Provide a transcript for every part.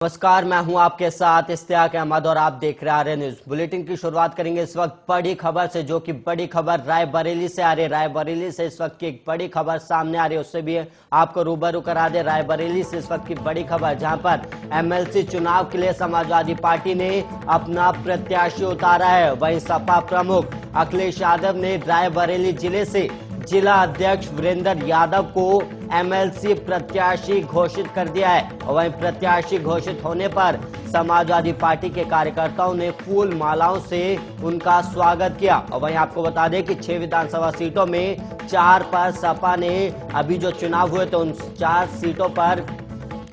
नमस्कार, मैं हूं आपके साथ इश्तियाक अहमद और आप देख रहे आर्य न्यूज बुलेटिन की शुरुआत करेंगे इस वक्त बड़ी खबर से, जो कि बड़ी खबर रायबरेली से आ रही है। रायबरेली से इस वक्त की एक बड़ी खबर सामने आ रही है, उससे भी आपको रूबरू करा दे। रायबरेली से इस वक्त की बड़ी खबर, जहां पर एमएलसी चुनाव के लिए समाजवादी पार्टी ने अपना प्रत्याशी उतारा है। वहीं सपा प्रमुख अखिलेश यादव ने रायबरेली जिले से जिला अध्यक्ष वीरेंद्र यादव को एमएलसी प्रत्याशी घोषित कर दिया है। और वहीं प्रत्याशी घोषित होने पर समाजवादी पार्टी के कार्यकर्ताओं ने फूल मालाओं से उनका स्वागत किया। और वहीं आपको बता दें कि 6 विधानसभा सीटों में 4 पर सपा ने अभी जो चुनाव हुए थे उन 4 सीटों पर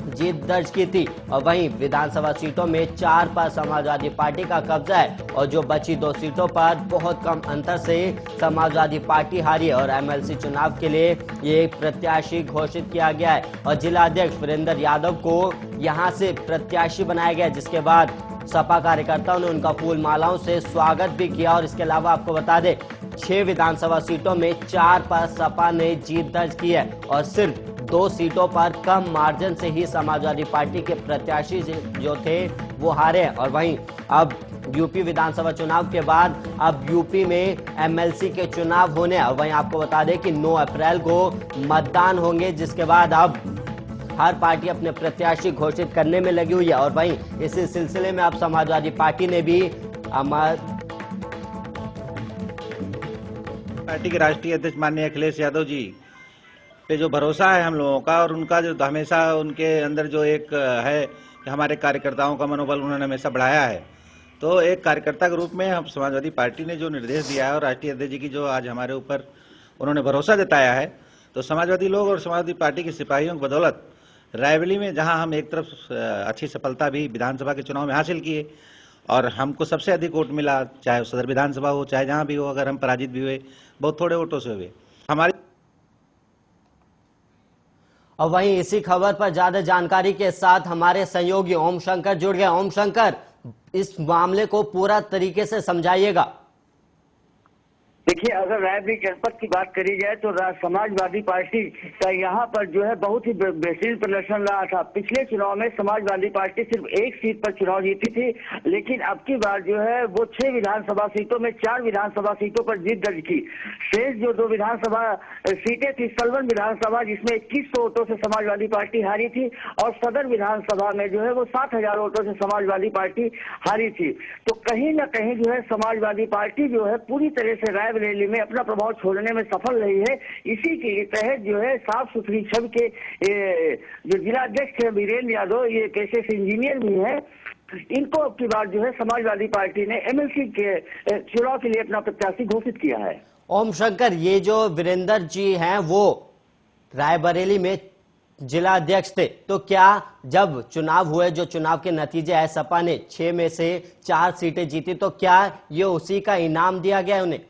जीत दर्ज की थी। और वहीं विधानसभा सीटों में 4 पर समाजवादी पार्टी का कब्जा है और जो बची 2 सीटों पर बहुत कम अंतर से समाजवादी पार्टी हारी है और एमएलसी चुनाव के लिए ये प्रत्याशी घोषित किया गया है। और जिला अध्यक्ष वीरेंद्र यादव को यहां से प्रत्याशी बनाया गया, जिसके बाद सपा कार्यकर्ताओं ने उनका फूल मालाओं से स्वागत भी किया। और इसके अलावा आपको बता दें 6 विधानसभा सीटों में 4 पर सपा ने जीत दर्ज की है और सिर्फ 2 सीटों पर कम मार्जिन से ही समाजवादी पार्टी के प्रत्याशी जो थे वो हारे हैं। और वहीं अब यूपी विधानसभा चुनाव के बाद अब यूपी में एमएलसी के चुनाव होने। और वहीं आपको बता दें कि 9 अप्रैल को मतदान होंगे, जिसके बाद अब हर पार्टी अपने प्रत्याशी घोषित करने में लगी हुई है। और वहीं इसी सिलसिले में अब समाजवादी पार्टी ने भी पार्टी के राष्ट्रीय अध्यक्ष माननीय अखिलेश यादव जी पे जो भरोसा है हम लोगों का, और उनका जो हमेशा उनके अंदर जो एक है कि हमारे कार्यकर्ताओं का मनोबल उन्होंने हमेशा बढ़ाया है, तो एक कार्यकर्ता के रूप में हम समाजवादी पार्टी ने जो निर्देश दिया है और राष्ट्रीय अध्यक्ष जी की जो आज हमारे ऊपर उन्होंने भरोसा जताया है, तो समाजवादी लोग और समाजवादी पार्टी के सिपाहियों की बदौलत रायबरेली में जहां हम एक तरफ अच्छी सफलता भी विधानसभा के चुनाव में हासिल किए और हमको सबसे अधिक वोट मिला, चाहे सदर विधानसभा हो चाहे जहां भी हो, अगर हम पराजित भी हुए बहुत थोड़े वोटों से हुए हमारी। और वहीं इसी खबर पर ज्यादा जानकारी के साथ हमारे सहयोगी ओम शंकर जुड़ गए। ओम शंकर, इस मामले को पूरा तरीके से समझाइएगा। देखिए, अगर रायबरेली जनपद की बात करी जाए तो समाजवादी पार्टी का यहाँ पर जो है बहुत ही बेहतरीन प्रदर्शन रहा था। पिछले चुनाव में समाजवादी पार्टी सिर्फ 1 सीट पर चुनाव जीती थी, लेकिन अब की बार जो है वो 6 विधानसभा सीटों में 4 विधानसभा सीटों पर जीत दर्ज की। शेष जो 2 विधानसभा सीटें थी, सलवन विधानसभा जिसमें 2100 वोटों से समाजवादी पार्टी हारी थी और सदर विधानसभा में जो है वो 7000 वोटों से समाजवादी पार्टी हारी थी। तो कहीं ना कहीं जो है समाजवादी पार्टी जो है पूरी तरह से रायबरेली में अपना प्रभाव छोड़ने में सफल रही है। इसी के तहत जो है साफ सुथरी छवि के जो जिला अध्यक्ष है वीरेंद्र यादव, ये पेशे से इंजीनियर भी है, इनको अब की बार जो है समाजवादी पार्टी ने एमएलसी के चुनाव के लिए अपना प्रत्याशी घोषित किया है। ओम शंकर, ये जो वीरेंद्र जी हैं वो रायबरेली में जिला अध्यक्ष थे, तो क्या जब चुनाव हुए, जो चुनाव के नतीजे आए, सपा ने 6 में से 4 सीटें जीती, तो क्या ये उसी का इनाम दिया गया उन्हें?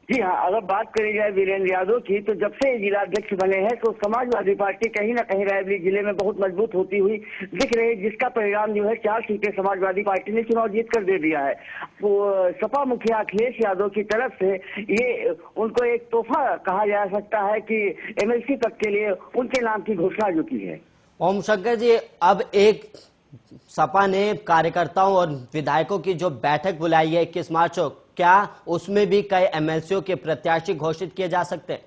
जी हाँ, अगर बात करी जाए वीरेंद्र यादव की, तो जब से जिला अध्यक्ष बने हैं तो समाजवादी पार्टी कहीं ना कहीं रायबरेली जिले में बहुत मजबूत होती हुई दिख रही है, जिसका परिणाम जो है 4 सीटें समाजवादी पार्टी ने चुनाव जीत कर दे दिया है। तो सपा मुखिया अखिलेश यादव की तरफ से ये उनको एक तोहफा कहा जा सकता है कि एमएलसी पद के लिए उनके नाम की घोषणा जो की है। ओम शंकर जी, अब एक सपा ने कार्यकर्ताओं और विधायकों की जो बैठक बुलाई है 21 मार्च को, क्या उसमें भी कई एमएलसीओ के प्रत्याशी घोषित किए जा सकते हैं?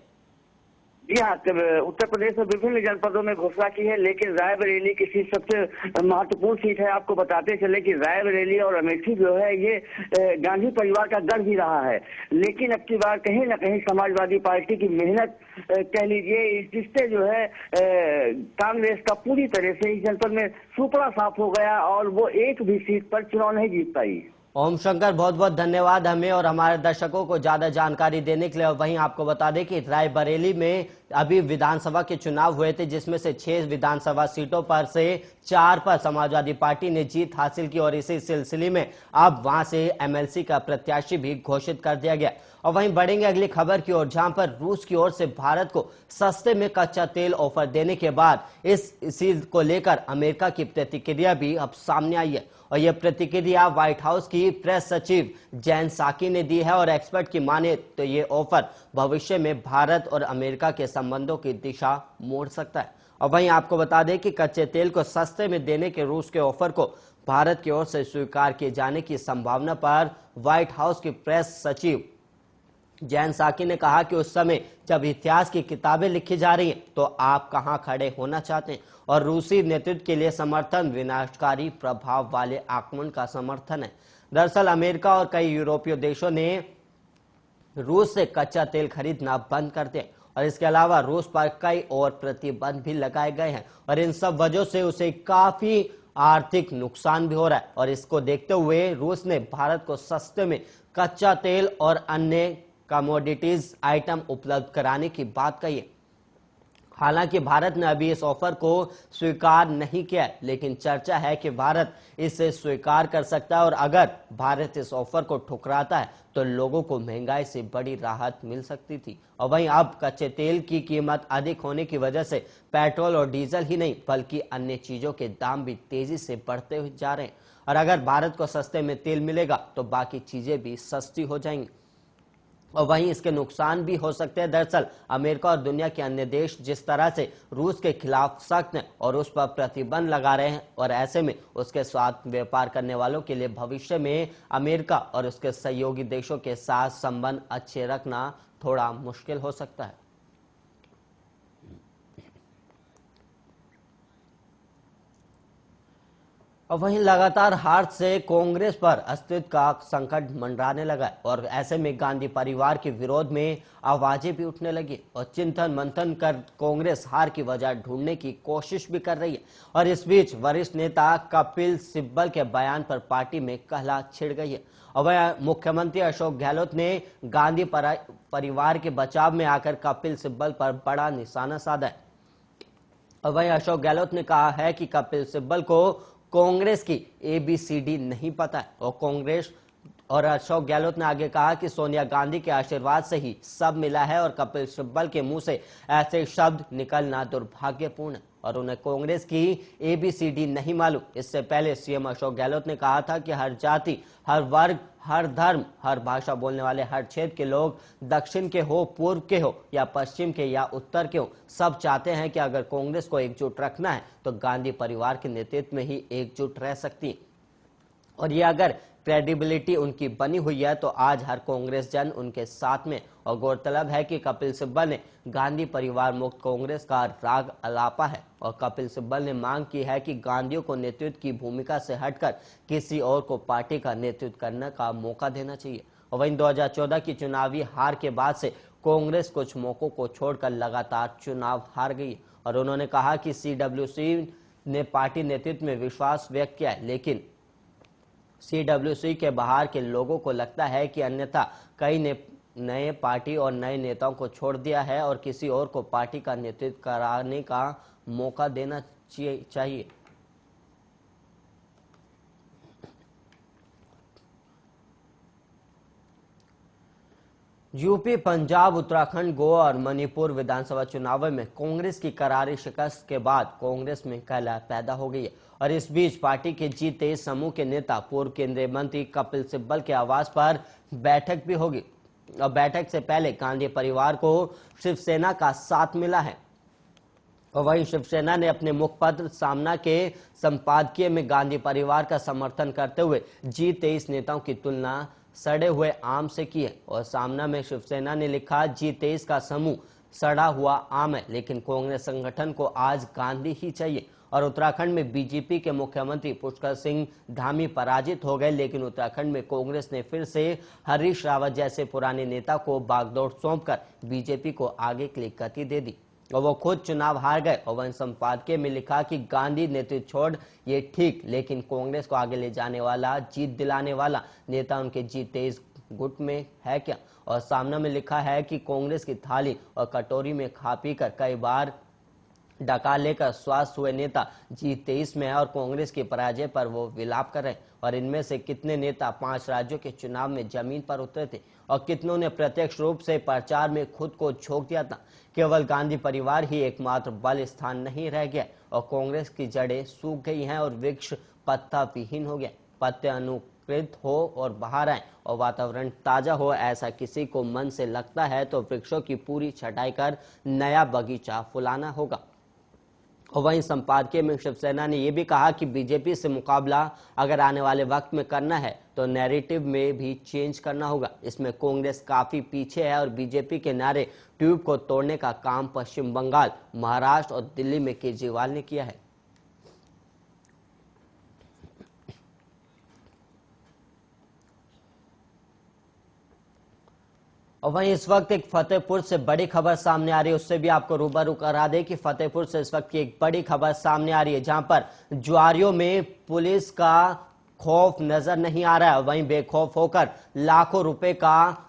जी हाँ, उत्तर प्रदेश में विभिन्न जनपदों में घोषणा की है, लेकिन रायबरेली की सीट सबसे महत्वपूर्ण सीट है। आपको बताते चले कि रायबरेली और अमेठी जो है ये गांधी परिवार का गढ़ भी रहा है, लेकिन अब की बार कहीं ना कहीं समाजवादी पार्टी की मेहनत कह लीजिए, जिससे जो है कांग्रेस का पूरी तरह से इस जनपद में सुपड़ा साफ हो गया और वो एक भी सीट पर चुनाव नहीं जीत पाई। ओम शंकर, बहुत बहुत धन्यवाद हमें और हमारे दर्शकों को ज्यादा जानकारी देने के लिए। और वहीं आपको बता दें कि रायबरेली में अभी विधानसभा के चुनाव हुए थे, जिसमें से 6 विधानसभा सीटों पर से 4 पर समाजवादी पार्टी ने जीत हासिल की और इसी सिलसिले में अब वहां से एमएलसी का प्रत्याशी भी घोषित कर दिया गया। और वहीं बढ़ेंगे अगली खबर की ओर, जहां पर रूस की ओर से भारत को सस्ते में कच्चा तेल ऑफर देने के बाद इसी को लेकर अमेरिका की प्रतिक्रिया भी अब सामने आई है। और यह प्रतिक्रिया व्हाइट हाउस की प्रेस सचिव जैन साकी ने दी है और एक्सपर्ट की माने तो ये ऑफर भविष्य में भारत और अमेरिका के संबंधों की दिशा मोड़ सकता है। और वहीं आपको बता दें कि कच्चे तेल को सस्ते में देने के रूस के ऑफर को भारत की ओर से स्वीकार किए जाने की संभावना पर व्हाइट हाउस की प्रेस सचिव जैन साकी ने कहा कि उस समय जब इतिहास की किताबें लिखी जा रही हैं तो आप कहां खड़े होना चाहते हैं, और रूसी नेतृत्व के लिए समर्थन विनाशकारी प्रभाव वाले आक्रमण का समर्थन है। दरअसल अमेरिका और कई यूरोपीय देशों ने रूस से कच्चा तेल खरीदना बंद कर दिया और इसके अलावा रूस पर कई और प्रतिबंध भी लगाए गए हैं और इन सब वजहों से उसे काफी आर्थिक नुकसान भी हो रहा है। और इसको देखते हुए रूस ने भारत को सस्ते में कच्चा तेल और अन्य कमोडिटीज आइटम उपलब्ध कराने की बात कही है। हालांकि भारत ने अभी इस ऑफर को स्वीकार नहीं किया है, लेकिन चर्चा है कि भारत इसे स्वीकार कर सकता है और अगर भारत इस ऑफर को ठुकराता है तो लोगों को महंगाई से बड़ी राहत मिल सकती थी। और वहीं अब कच्चे तेल की कीमत अधिक होने की वजह से पेट्रोल और डीजल ही नहीं बल्कि अन्य चीजों के दाम भी तेजी से बढ़ते हुए जा रहे हैं और अगर भारत को सस्ते में तेल मिलेगा तो बाकी चीजें भी सस्ती हो जाएंगी और वहीं इसके नुकसान भी हो सकते हैं। दरअसल अमेरिका और दुनिया के अन्य देश जिस तरह से रूस के खिलाफ सख्त हैं और उस पर प्रतिबंध लगा रहे हैं और ऐसे में उसके साथ व्यापार करने वालों के लिए भविष्य में अमेरिका और उसके सहयोगी देशों के साथ संबंध अच्छे रखना थोड़ा मुश्किल हो सकता है। और वहीं लगातार हार से कांग्रेस पर अस्तित्व का संकट मंडराने लगा है और ऐसे में गांधी परिवार के विरोध में आवाजें भी उठने लगी और चिंतन मंथन कर कांग्रेस हार की वजह ढूंढने की कोशिश भी कर रही है। और इस बीच वरिष्ठ नेता कपिल सिब्बल के बयान पर पार्टी में कहला छिड़ गई है और वह मुख्यमंत्री अशोक गहलोत ने गांधी परिवार के बचाव में आकर कपिल सिब्बल पर बड़ा निशाना साधा है। और वहीं अशोक गहलोत ने कहा है कि कपिल सिब्बल को कांग्रेस की ABCD नहीं पता है और कांग्रेस और अशोक गहलोत ने आगे कहा कि सोनिया गांधी के आशीर्वाद से ही सब मिला है और कपिल सिब्बल के मुंह से ऐसे शब्द निकलना दुर्भाग्यपूर्ण है और उन्हें कांग्रेस की ABCD नहीं मालूम। इससे पहले सीएम अशोक गहलोत ने कहा था कि हर जाति, हर वर्ग, हर धर्म, हर भाषा बोलने वाले हर क्षेत्र के लोग, दक्षिण के हो, पूर्व के हो या पश्चिम के या उत्तर के हो, सब चाहते हैं कि अगर कांग्रेस को एकजुट रखना है तो गांधी परिवार के नेतृत्व में ही एकजुट रह सकती है और ये अगर क्रेडिबिलिटी उनकी बनी हुई है तो आज हर कांग्रेस जन उनके साथ में। और गौरतलब है कि कपिल सिब्बल ने गांधी परिवार मुक्त कांग्रेस का राग अलापा है और कपिल सिब्बल ने मांग की है कि गांधियों को नेतृत्व की भूमिका से हटकर किसी और को पार्टी का नेतृत्व करने का मौका देना चाहिए। और वहीं 2014 की चुनावी हार के बाद से कांग्रेस कुछ मौकों को छोड़कर लगातार चुनाव हार गई और उन्होंने कहा कि CWC ने पार्टी नेतृत्व में विश्वास व्यक्त किया है, लेकिन CWC के बाहर के लोगों को लगता है कि अन्यथा कई ने नए पार्टी और नए नेताओं को छोड़ दिया है और किसी और को पार्टी का नेतृत्व कराने का मौका देना चाहिए। यूपी, पंजाब, उत्तराखंड, गोवा और मणिपुर विधानसभा चुनावों में कांग्रेस की करारी शिकस्त के बाद कांग्रेस में कहला पैदा हो गई है और इस बीच पार्टी के G23 समूह के नेता पूर्व केंद्रीय मंत्री कपिल सिब्बल के आवास पर बैठक भी होगी और बैठक से पहले गांधी परिवार को शिवसेना का साथ मिला है और वहीं शिवसेना ने अपने मुखपत्र सामना के संपादकीय में गांधी परिवार का समर्थन करते हुए G23 नेताओं की तुलना सड़े हुए आम से की है और सामना में शिवसेना ने लिखा G23 का समूह सड़ा हुआ आम है, लेकिन कांग्रेस संगठन को आज गांधी ही चाहिए। और उत्तराखंड में बीजेपी के मुख्यमंत्री पुष्कर सिंह धामी पराजित हो गए, लेकिन उत्तराखंड में कांग्रेस ने फिर से हरीश रावत जैसे पुराने नेता को बागडोर सौंपकर बीजेपी को आगे के लिए गति दे दी और वो खुद चुनाव हार गए। और वहीं संपादकीय में लिखा कि गांधी नेतृत्व छोड़ ये ठीक, लेकिन कांग्रेस को आगे ले जाने वाला, जीत दिलाने वाला नेता उनके G23 गुट में है क्या। और सामने में लिखा है कि कांग्रेस की थाली और कटोरी में खा पी कर कई बार डका लेकर स्वस्थ हुए नेता G23 में है और कांग्रेस की पराजय पर वो विलाप कर रहे हैं। और इनमें से कितने नेता 5 राज्यों के चुनाव में जमीन पर उतरे थे और कितनों ने प्रत्यक्ष रूप से प्रचार में खुद को झोंक दिया था। केवल गांधी परिवार ही एकमात्र बल स्थान नहीं रह गया और कांग्रेस की जड़ें सूख गई हैं और वृक्ष पत्ता विहीन हो गया। पत्ते अनुकृत हो और बाहर आए और वातावरण ताजा हो, ऐसा किसी को मन से लगता है तो वृक्षों की पूरी छटाई कर नया बगीचा फुलाना होगा। और वहीं संपादकीय में शिवसेना ने यह भी कहा कि बीजेपी से मुकाबला अगर आने वाले वक्त में करना है तो नैरेटिव में भी चेंज करना होगा। इसमें कांग्रेस काफी पीछे है और बीजेपी के नारे ट्यूब को तोड़ने का काम पश्चिम बंगाल, महाराष्ट्र और दिल्ली में केजरीवाल ने किया है। और वहीं इस वक्त एक फतेहपुर से बड़ी खबर सामने आ रही है, उससे भी आपको रूबरू करा दे कि फतेहपुर से इस वक्त की एक बड़ी खबर सामने आ रही है, जहां पर जुआरियों में पुलिस का खौफ नजर नहीं आ रहा है। वहीं बेखौफ होकर लाखों रुपए का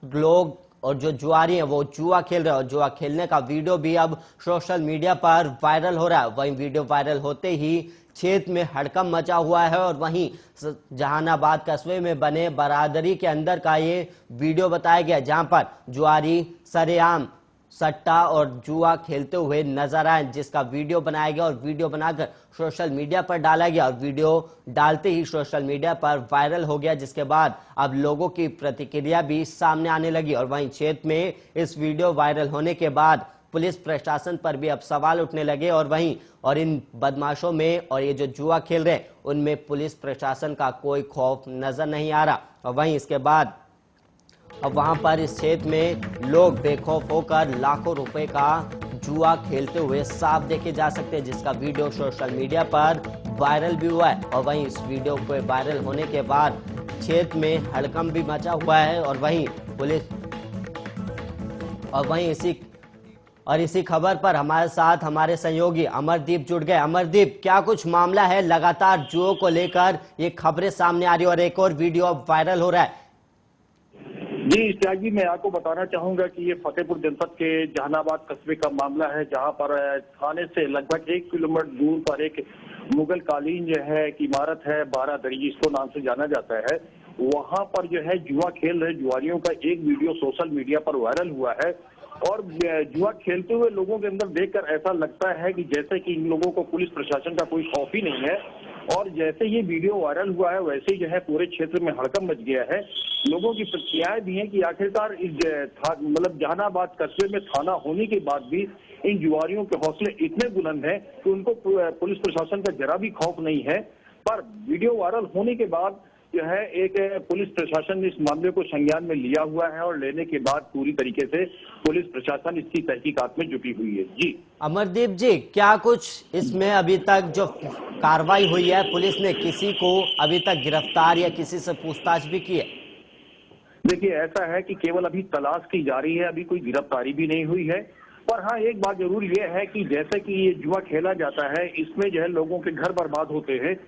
लोग और जो जुआरी हैं वो जुआ खेल रहे हैं और जुआ खेलने का वीडियो भी अब सोशल मीडिया पर वायरल हो रहा है। वहीं वीडियो वायरल होते ही क्षेत्र में हड़कंप मचा हुआ है और वहीं जहानाबाद कस्बे में बने बरादरी के अंदर का ये वीडियो बताया गया, जहां पर जुआरी सरेआम सट्टा और जुआ खेलते हुए नजर आए, जिसका वीडियो बनाया गया और वीडियो बनाकर सोशल मीडिया पर डाला गया और वीडियो डालते ही सोशल मीडिया पर वायरल हो गया, जिसके बाद अब लोगों की प्रतिक्रिया भी सामने आने लगी। और वहीं क्षेत्र में इस वीडियो वायरल होने के बाद पुलिस प्रशासन पर भी अब सवाल उठने लगे और वहीं और इन बदमाशों में और ये जो जुआ खेल रहे हैं उनमें पुलिस प्रशासन का कोई खौफ नजर नहीं आ रहा। और वहीं इसके बाद अब वहां पर इस क्षेत्र में लोग बेखौफ होकर लाखों रुपए का जुआ खेलते हुए साफ देखे जा सकते हैं, जिसका वीडियो सोशल मीडिया पर वायरल भी हुआ है। और वहीं इस वीडियो को वायरल होने के बाद क्षेत्र में हड़कंप भी मचा हुआ है और वहीं पुलिस और वहीं इसी खबर पर हमारे साथ हमारे सहयोगी अमरदीप जुड़ गए। अमरदीप, क्या कुछ मामला है? लगातार जुओं को लेकर ये खबरें सामने आ रही है और एक और वीडियो अब वायरल हो रहा है। जी त्याग जी, मैं आपको बताना चाहूंगा कि ये फतेहपुर जनपद के जहानाबाद कस्बे का मामला है, जहां पर थाने से लगभग 1 किलोमीटर दूर पर एक मुगल कालीन जो है एक इमारत है, बारादरी जिसको नाम से जाना जाता है, वहां पर जो है जुआ खेल रहे जुआरियों का एक वीडियो सोशल मीडिया पर वायरल हुआ है। और जुआ खेलते हुए लोगों के अंदर देखकर ऐसा लगता है कि जैसे कि इन लोगों को पुलिस प्रशासन का कोई खौफ ही नहीं है। और जैसे ये वीडियो वायरल हुआ है वैसे ही जो है पूरे क्षेत्र में हड़कंप मच गया है। लोगों की प्रतिक्रियाएं भी हैं कि आखिरकार इस मतलब जहानाबाद कस्बे में थाना होने के बाद भी इन जुआरियों के हौसले इतने बुलंद हैं कि उनको पुलिस प्रशासन का जरा भी खौफ नहीं है। पर वीडियो वायरल होने के बाद जो है एक पुलिस प्रशासन ने इस मामले को संज्ञान में लिया हुआ है और लेने के बाद पूरी तरीके से पुलिस प्रशासन इसकी तहकीकात में जुटी हुई है। जी अमरदीप जी, क्या कुछ इसमें अभी तक जो कार्रवाई हुई है, पुलिस ने किसी को अभी तक गिरफ्तार या किसी से पूछताछ भी की है? देखिए, ऐसा है कि केवल अभी तलाश की जा रही है, अभी कोई गिरफ्तारी भी नहीं हुई है। पर हाँ, एक बात जरूर यह है कि जैसे कि ये जुआ खेला जाता है, इसमें जो है लोगों के घर बर्बाद होते हैं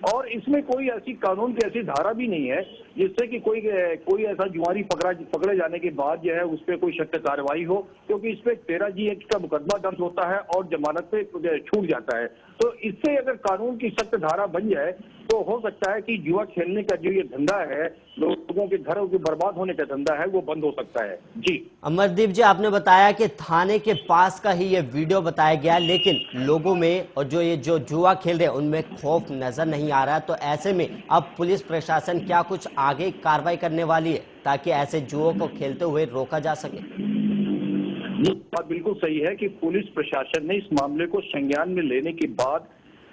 और इसमें कोई ऐसी कानून की ऐसी धारा भी नहीं है जिससे कि कोई ऐसा जुआरी पकड़े जाने के बाद जो है उस पर कोई सख्त कार्रवाई हो, क्योंकि इस पे 13 G एक्ट का मुकदमा दर्ज होता है और जमानत पे छूट जाता है। तो इससे अगर कानून की सख्त धारा बन जाए तो हो सकता है कि जुआ खेलने का जो ये धंधा है, लोगों के घरों के बर्बाद होने का धंधा है, वो बंद हो सकता है। जी अमरदीप जी, आपने बताया कि थाने के पास का ही ये वीडियो बताया गया, लेकिन लोगों में और जो जुआ खेल रहे हैं उनमें खौफ नजर नहीं आ रहा। तो ऐसे में अब पुलिस प्रशासन क्या कुछ आगे कार्रवाई करने वाली है ताकि ऐसे जुओं को खेलते हुए रोका जा सके? बात बिल्कुल सही है कि पुलिस प्रशासन ने इस मामले को संज्ञान में लेने के बाद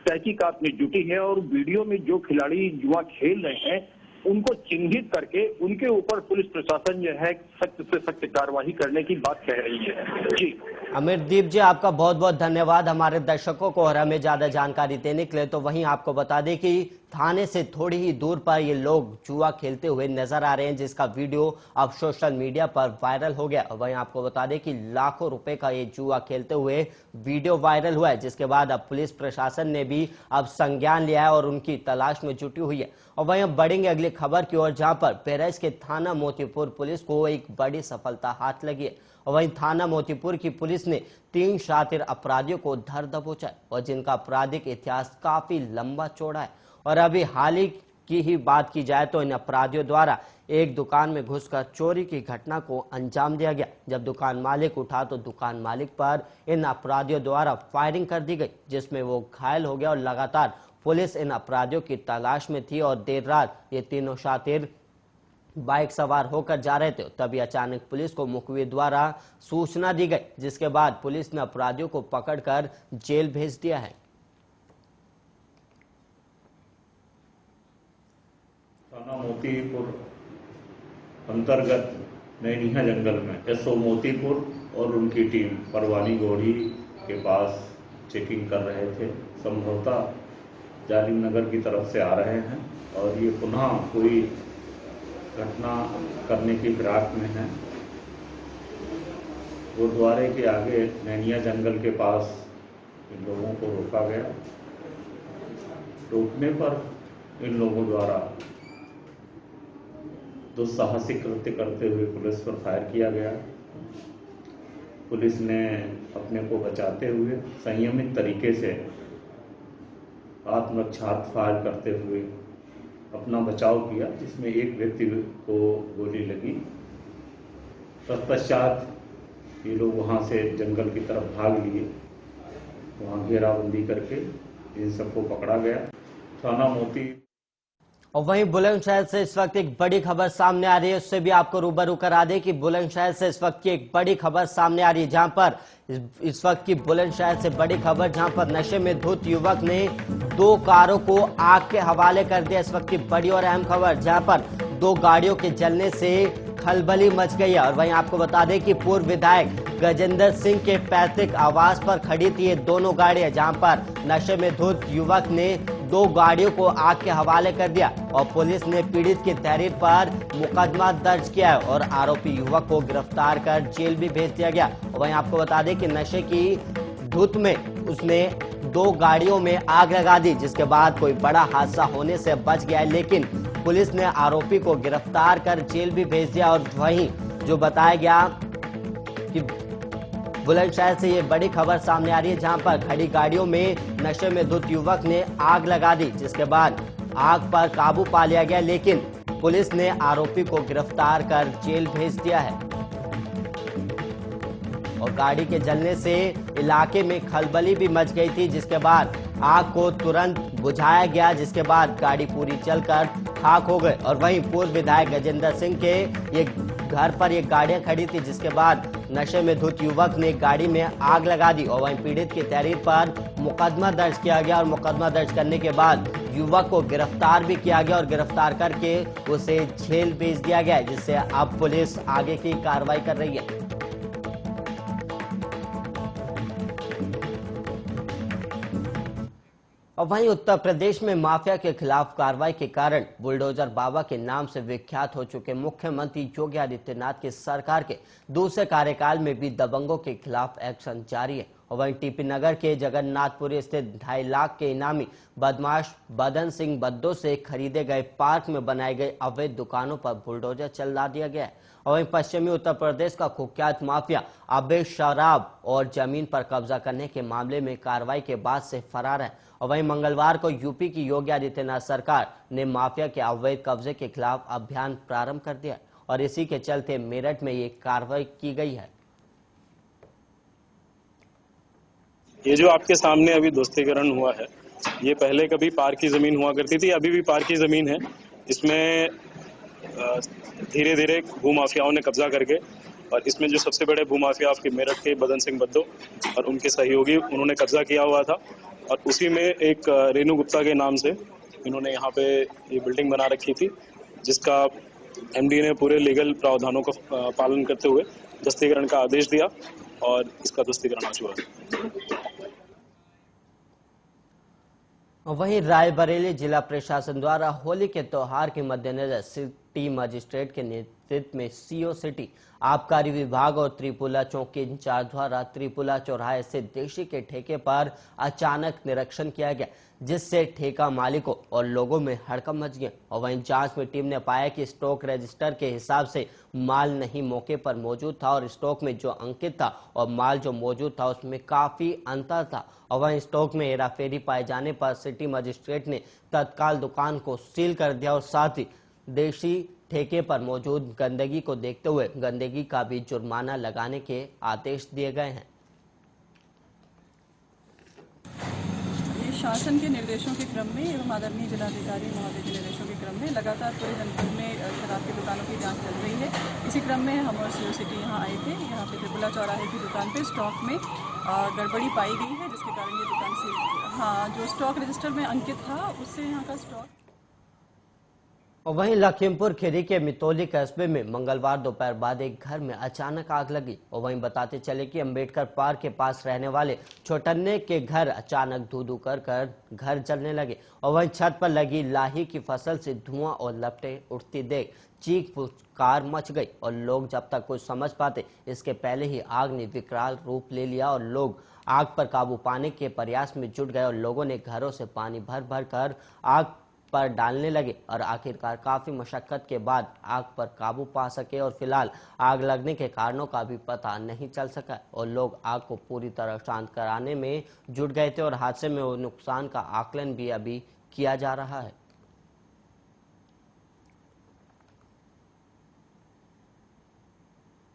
तहकीकात में जुटी है और वीडियो में जो खिलाड़ी जुआ खेल रहे हैं उनको चिन्हित करके उनके ऊपर पुलिस प्रशासन जो है सख्त से सख्त कार्रवाई करने की बात कह रही है। जी अमरदीप जी, आपका बहुत बहुत धन्यवाद हमारे दर्शकों को और हमें ज्यादा जानकारी देने के लिए। तो वहीं आपको बता दें कि थाने से थोड़ी ही दूर पर ये लोग जुआ खेलते हुए नजर आ रहे हैं, जिसका वीडियो अब सोशल मीडिया पर वायरल हो गया। वहीं आपको बता दें कि लाखों रुपए का ये जुआ खेलते हुए वीडियो वायरल हुआ है, जिसके बाद अब पुलिस प्रशासन ने भी अब संज्ञान लिया है और उनकी तलाश में जुटी हुई है। और वहीं अब बढ़ेंगे अगली खबर की ओर, जहां पर बहराइच के थाना मोतीपुर पुलिस को एक बड़ी सफलता हाथ लगी है। और वहीं थाना मोतीपुर की पुलिस ने 3 शातिर अपराधियों को धर दबोचा है और जिनका आपराधिक इतिहास काफी लंबा चौड़ा है। और अभी हाल ही की ही बात की जाए तो इन अपराधियों द्वारा एक दुकान में घुसकर चोरी की घटना को अंजाम दिया गया। जब दुकान मालिक उठा तो दुकान मालिक पर इन अपराधियों द्वारा फायरिंग कर दी गई, जिसमें वो घायल हो गया। और लगातार पुलिस इन अपराधियों की तलाश में थी और देर रात ये तीनों शातिर बाइक सवार होकर जा रहे थे, तभी अचानक पुलिस को मुखबिर द्वारा सूचना दी गई, जिसके बाद पुलिस ने अपराधियों को पकड़कर जेल भेज दिया है। थाना मोतीपुर अंतर्गत नैनिया जंगल में एसओ मोतीपुर और उनकी टीम परवानी गोड़ी के पास चेकिंग कर रहे थे। संभवतः जालिम नगर की तरफ से आ रहे हैं और ये पुनः कोई घटना करने की फिराक में है। गुरुद्वारे के आगे नैनिया जंगल के पास इन लोगों को रोका गया। रोकने पर इन लोगों द्वारा दुस्साहसिक कृत्य करते हुए पुलिस पर फायर किया गया। पुलिस ने अपने को बचाते हुए संयमित तरीके से आत्मरक्षार्थ फायर करते हुए अपना बचाव किया, जिसमें एक व्यक्ति को गोली लगी। तत्पश्चात ये लोग वहां से जंगल की तरफ भाग लिए। वहां घेराबंदी करके इन सबको पकड़ा गया। थाना मोती। और वहीं बुलंदशहर से इस वक्त एक बड़ी खबर सामने आ रही है, उससे भी आपको रूबरू करा दे कि बुलंदशहर से इस वक्त की एक बड़ी खबर सामने आ रही है, जहां पर इस वक्त की बुलंदशहर से बड़ी खबर, जहां पर नशे में धुत युवक ने 2 कारों को आग के हवाले कर दिया। इस वक्त की बड़ी और अहम खबर, जहां पर 2 गाड़ियों के जलने से खलबली मच गई है। और वहीं आपको बता दें कि पूर्व विधायक गजेंद्र सिंह के पैतृक आवास पर खड़ी थी ये दोनों गाड़ियां, जहां पर नशे में धुत युवक ने 2 गाड़ियों को आग के हवाले कर दिया और पुलिस ने पीड़ित की तहरीर पर मुकदमा दर्ज किया है और आरोपी युवक को गिरफ्तार कर जेल भी भेज दिया गया। और वहीं आपको बता दें कि नशे की धुत में उसने 2 गाड़ियों में आग लगा दी, जिसके बाद कोई बड़ा हादसा होने से बच गया है, लेकिन पुलिस ने आरोपी को गिरफ्तार कर जेल भी भेज दिया। और वहीं जो बताया गया कि बुलंदशहर से ये बड़ी खबर सामने आ रही है, जहां पर खड़ी गाड़ियों में नशे में धुत युवक ने आग लगा दी, जिसके बाद आग पर काबू पा लिया गया, लेकिन पुलिस ने आरोपी को गिरफ्तार कर जेल भेज दिया है। और गाड़ी के जलने से इलाके में खलबली भी मच गई थी, जिसके बाद आग को तुरंत बुझाया गया, जिसके बाद गाड़ी पूरी जलकर खाक हो गई। और वहीं पूर्व विधायक गजेंद्र सिंह के ये घर पर ये गाड़ियां खड़ी थी, जिसके बाद नशे में धुत युवक ने गाड़ी में आग लगा दी और वहीं पीड़ित की तहरीर पर मुकदमा दर्ज किया गया। और मुकदमा दर्ज करने के बाद युवक को गिरफ्तार भी किया गया और गिरफ्तार करके उसे जेल भेज दिया गया, जिससे अब पुलिस आगे की कार्रवाई कर रही है। और वहीं उत्तर प्रदेश में माफिया के खिलाफ कार्रवाई के कारण बुलडोजर बाबा के नाम से विख्यात हो चुके मुख्यमंत्री योगी आदित्यनाथ की सरकार के दूसरे कार्यकाल में भी दबंगों के खिलाफ एक्शन जारी है। और वहीं टीपी नगर के जगन्नाथपुरी स्थित 2.5 लाख के इनामी बदमाश बदन सिंह बद्दो से खरीदे गए पार्क में बनाई गई अवैध दुकानों पर बुलडोजर चला दिया गया है। और वहीं पश्चिमी उत्तर प्रदेश का कुख्यात माफिया अवैध शराब और जमीन पर कब्जा करने के मामले में कार्रवाई के बाद से फरार है। और वहीं मंगलवार को यूपी की योगी आदित्यनाथ सरकार ने माफिया के अवैध कब्जे के खिलाफ अभियान प्रारंभ कर दिया और इसी के चलते मेरठ में ये कार्रवाई की गई है। ये जो आपके सामने अभी दोस्तीकरण हुआ है, ये पहले कभी पार्क की जमीन हुआ करती थी, अभी भी पार्क की जमीन है। इसमें धीरे धीरे भूमाफियाओं ने कब्जा करके, और इसमें जो सबसे बड़े भूमाफिया आपके मेरठ के बदन सिंह बद्दो और उनके सहयोगी, उन्होंने कब्जा किया हुआ था। और उसी में एक रेणु गुप्ता के नाम से इन्होंने यहाँ पे ये बिल्डिंग बना रखी थी, जिसका एमडी ने पूरे लीगल प्रावधानों का पालन करते हुए ध्वस्तीकरण का आदेश दिया और इसका ध्वस्तीकरण आज हुआ। वहीं रायबरेली जिला प्रशासन द्वारा होली के त्योहार के मद्देनजर सिटी मजिस्ट्रेट के नेतृत्व में सीओ सिटी, आबकारी विभाग और त्रिपुला चौक के इंचार्ज द्वारा त्रिपुला चौराहे से देशी के ठेके पर अचानक निरीक्षण किया गया, जिससे ठेका मालिकों और लोगों में हड़कंप मच गया। और वहीं जांच में टीम ने पाया कि स्टॉक रजिस्टर के हिसाब से माल नहीं मौके पर मौजूद था और स्टॉक में जो अंकित था और माल जो मौजूद था उसमें काफी अंतर था। और वहीं स्टॉक में हेराफेरी पाए जाने पर सिटी मजिस्ट्रेट ने तत्काल दुकान को सील कर दिया और साथ ही देशी ठेके पर मौजूद गंदगी को देखते हुए गंदगी का भी जुर्माना लगाने के आदेश दिए गए हैं। प्रशासन के निर्देशों के क्रम में एवं आदरणीय जिलाधिकारी महोदय के निर्देशों के क्रम में लगातार पूरे जनपद में शराब की दुकानों की जांच चल रही है। इसी क्रम में हम और सीओ सिटी यहाँ आए थे। यहाँ पे त्रिपुला चौराहे की दुकान पे स्टॉक में गड़बड़ी पाई गई है, जिसके कारण ये दुकान से जो स्टॉक रजिस्टर में अंकित था उससे यहाँ का स्टॉक। और वहीं लखीमपुर खीरी के मितौली कस्बे में मंगलवार दोपहर बाद एक घर में अचानक आग लगी। और वहीं बताते चले कि अंबेडकर पार्क के पास रहने वाले छोटन्ने के घर अचानक धू धू कर घर जलने लगे। और वहीं छत पर लगी लाही की फसल से धुआं और लपटें उठती देख चीख पुकार मच गई और लोग जब तक कुछ समझ पाते इसके पहले ही आग ने विकराल रूप ले लिया और लोग आग पर काबू पाने के प्रयास में जुट गए और लोगों ने घरों से पानी भर भर कर आग पर डालने लगे और आखिरकार काफी मशक्कत के बाद आग पर काबू पा सके। और फिलहाल आग लगने के कारणों का भी पता नहीं चल सका और लोग आग को पूरी तरह शांत कराने में जुट गए थे और हादसे में नुकसान का आकलन भी अभी किया जा रहा है।